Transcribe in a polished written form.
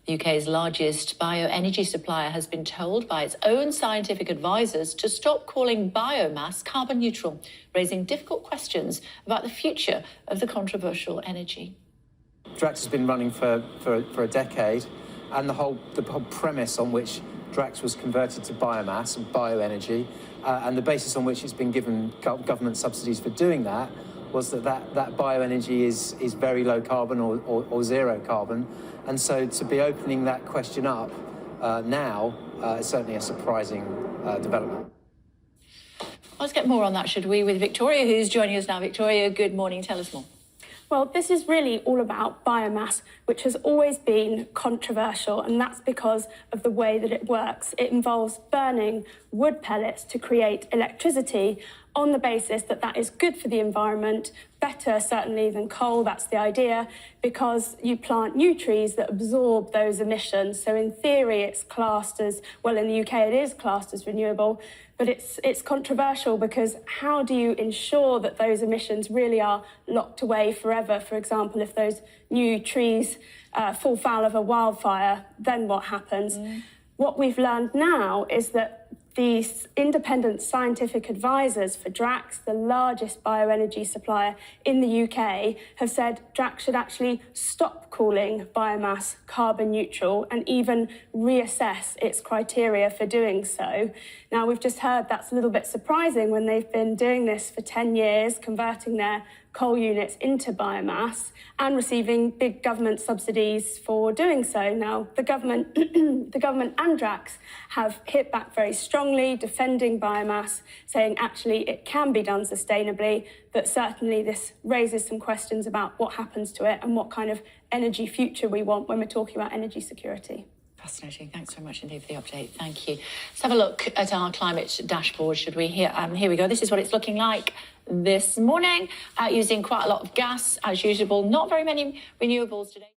The UK's largest bioenergy supplier has been told by its own scientific advisors to stop calling biomass carbon neutral, raising difficult questions about the future of the controversial energy. Drax has been running for a decade, and the whole premise on which Drax was converted to biomass and bioenergy, and the basis on which it's been given government subsidies for doing that, was that bioenergy is very low carbon or zero carbon. And so to be opening that question up now is certainly a surprising development. Let's get more on that, should we, with Victoria, who's joining us now. Victoria, good morning. Tell us more. Well, this is really all about biomass, which has always been controversial, and that's because of the way that it works. It involves burning wood pellets to create electricity on the basis that that is good for the environment, better certainly than coal, that's the idea, because you plant new trees that absorb those emissions. So in theory, it's classed as, well, in the UK it is classed as renewable, but it's controversial because how do you ensure that those emissions really are locked away forever? For example, if those new trees fall foul of a wildfire, then what happens? What we've learned now is that these independent scientific advisors for Drax, the largest bioenergy supplier in the UK, have said Drax should actually stop calling biomass carbon neutral and even reassess its criteria for doing so. Now, we've just heard that's a little bit surprising when they've been doing this for 10 years, converting their coal units into biomass and receiving big government subsidies for doing so. Now, the government and Drax have hit back very strongly, defending biomass, saying actually it can be done sustainably, but certainly this raises some questions about what happens to it and what kind of energy future we want when we're talking about energy security. Fascinating. Thanks very much indeed for the update. Thank you. Let's have a look at our climate dashboard, should we? Here we go. This is what it's looking like this morning, using quite a lot of gas, as usual. Not very many renewables today.